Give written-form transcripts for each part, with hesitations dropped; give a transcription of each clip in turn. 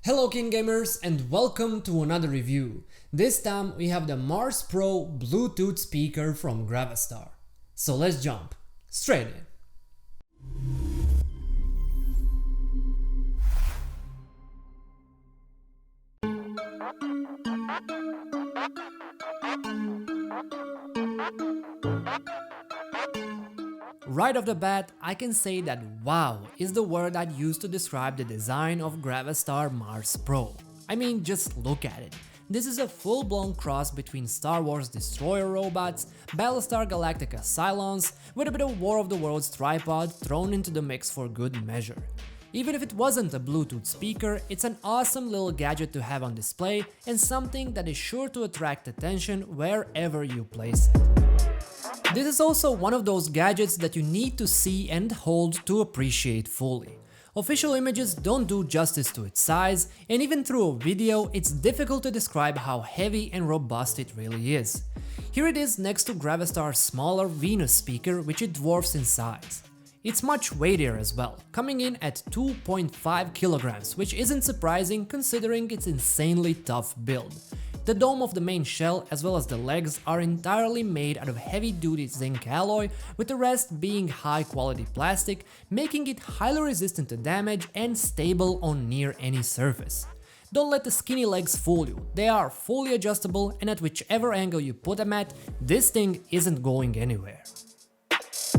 Hello KeenGamers and welcome to another review. This time we have the Mars Pro Bluetooth speaker from Gravastar. So let's jump straight in. Right off the bat, I can say that wow is the word I'd use to describe the design of Gravastar Mars Pro. I mean, just look at it. This is a full-blown cross between Star Wars destroyer robots, Battlestar Galactica Cylons, with a bit of War of the Worlds tripod thrown into the mix for good measure. Even if it wasn't a Bluetooth speaker, it's an awesome little gadget to have on display and something that is sure to attract attention wherever you place it. This is also one of those gadgets that you need to see and hold to appreciate fully. Official images don't do justice to its size, and even through a video it's difficult to describe how heavy and robust it really is. Here it is next to Gravastar's smaller Venus speaker, which it dwarfs in size. It's much weightier as well, coming in at 2.5 kilograms, which isn't surprising considering its insanely tough build. The dome of the main shell as well as the legs are entirely made out of heavy-duty zinc alloy, with the rest being high-quality plastic, making it highly resistant to damage and stable on near any surface. Don't let the skinny legs fool you, they are fully adjustable and at whichever angle you put them at, this thing isn't going anywhere.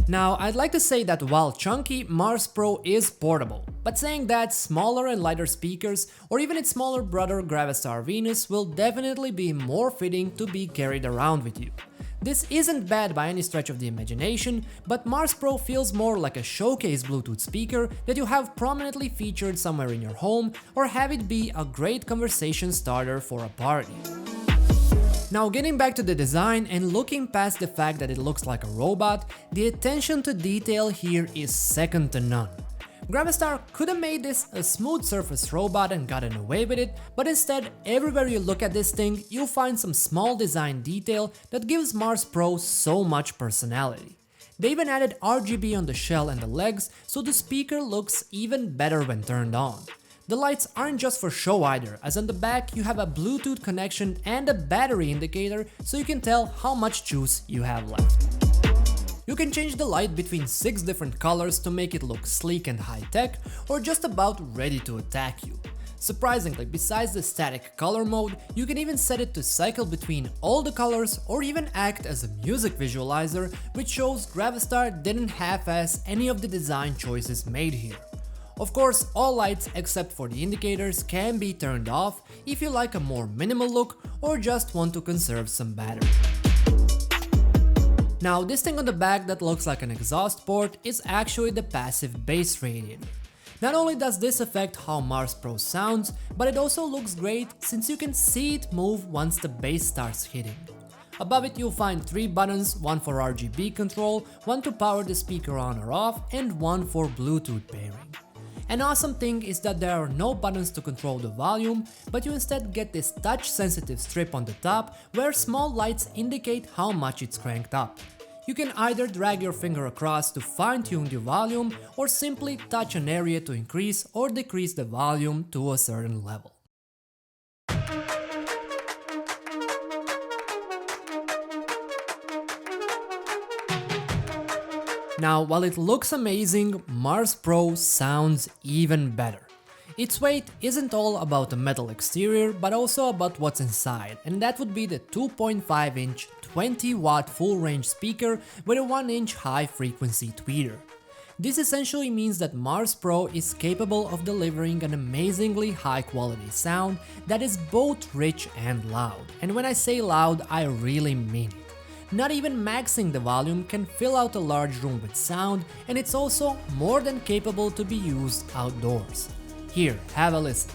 Now, I'd like to say that while chunky, Mars Pro is portable, but saying that, smaller and lighter speakers, or even its smaller brother Gravastar Venus, will definitely be more fitting to be carried around with you. This isn't bad by any stretch of the imagination, but Mars Pro feels more like a showcase Bluetooth speaker that you have prominently featured somewhere in your home, or have it be a great conversation starter for a party. Now, getting back to the design and looking past the fact that it looks like a robot, the attention to detail here is second to none. Gravastar could have made this a smooth surface robot and gotten away with it, but instead, everywhere you look at this thing, you'll find some small design detail that gives Mars Pro so much personality. They even added RGB on the shell and the legs, so the speaker looks even better when turned on. The lights aren't just for show either, as on the back you have a Bluetooth connection and a battery indicator so you can tell how much juice you have left. You can change the light between 6 different colors to make it look sleek and high-tech, or just about ready to attack you. Surprisingly, besides the static color mode, you can even set it to cycle between all the colors or even act as a music visualizer, which shows Gravastar didn't half-ass any of the design choices made here. Of course, all lights except for the indicators can be turned off if you like a more minimal look or just want to conserve some battery. Now, this thing on the back that looks like an exhaust port is actually the passive bass radiator. Not only does this affect how Mars Pro sounds, but it also looks great since you can see it move once the bass starts hitting. Above it you'll find 3 buttons, one for RGB control, one to power the speaker on or off, and one for Bluetooth pairing. An awesome thing is that there are no buttons to control the volume, but you instead get this touch-sensitive strip on the top where small lights indicate how much it's cranked up. You can either drag your finger across to fine-tune the volume or simply touch an area to increase or decrease the volume to a certain level. Now, while it looks amazing, Mars Pro sounds even better. Its weight isn't all about the metal exterior, but also about what's inside, and that would be the 2.5-inch 20-watt full-range speaker with a 1-inch high-frequency tweeter. This essentially means that Mars Pro is capable of delivering an amazingly high-quality sound that is both rich and loud, and when I say loud, I really mean it. Not even maxing the volume can fill out a large room with sound, and it's also more than capable to be used outdoors. Here, have a listen.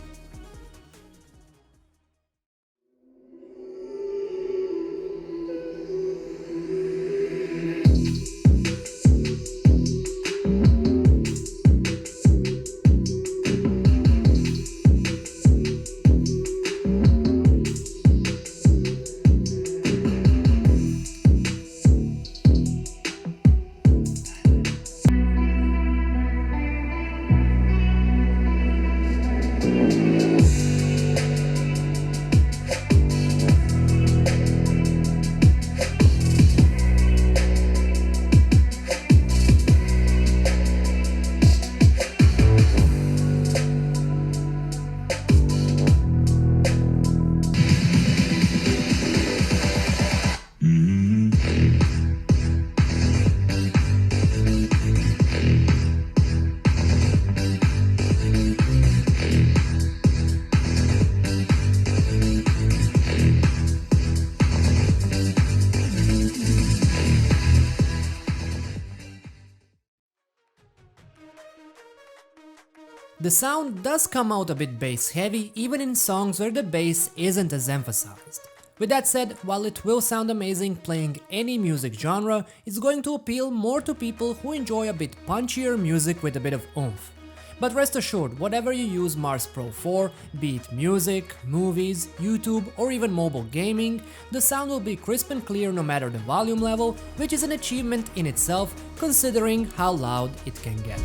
The sound does come out a bit bass heavy even in songs where the bass isn't as emphasized. With that said, while it will sound amazing playing any music genre, it's going to appeal more to people who enjoy a bit punchier music with a bit of oomph. But rest assured, whatever you use Mars Pro for, be it music, movies, YouTube or even mobile gaming, the sound will be crisp and clear no matter the volume level, which is an achievement in itself considering how loud it can get.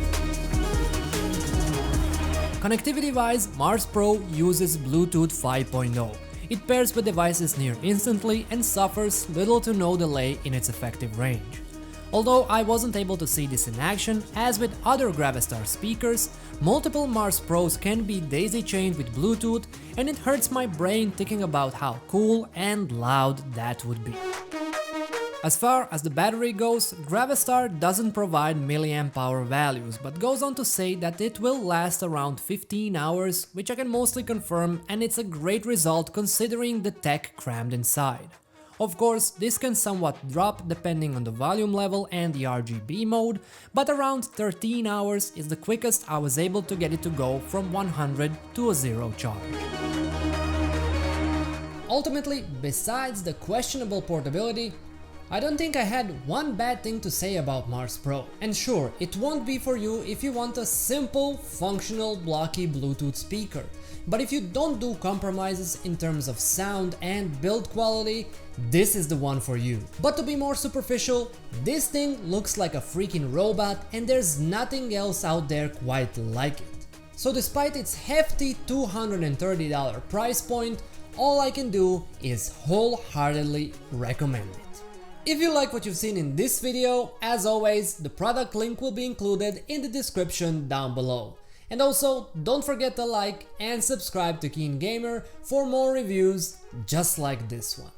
Connectivity-wise, Mars Pro uses Bluetooth 5.0. It pairs with devices near instantly and suffers little to no delay in its effective range. Although I wasn't able to see this in action, as with other Gravastar speakers, multiple Mars Pros can be daisy-chained with Bluetooth, and it hurts my brain thinking about how cool and loud that would be. As far as the battery goes, Gravastar doesn't provide milliamp hour values, but goes on to say that it will last around 15 hours, which I can mostly confirm, and it's a great result considering the tech crammed inside. Of course, this can somewhat drop depending on the volume level and the RGB mode, but around 13 hours is the quickest I was able to get it to go from 100 to a 0 charge. Ultimately, besides the questionable portability, I don't think I had one bad thing to say about Mars Pro. And sure, it won't be for you if you want a simple, functional, blocky Bluetooth speaker. But if you don't do compromises in terms of sound and build quality, this is the one for you. But to be more superficial, this thing looks like a freaking robot and there's nothing else out there quite like it. So despite its hefty $230 price point, all I can do is wholeheartedly recommend it. If you like what you've seen in this video, as always, the product link will be included in the description down below. And also, don't forget to like and subscribe to KeenGamer for more reviews just like this one.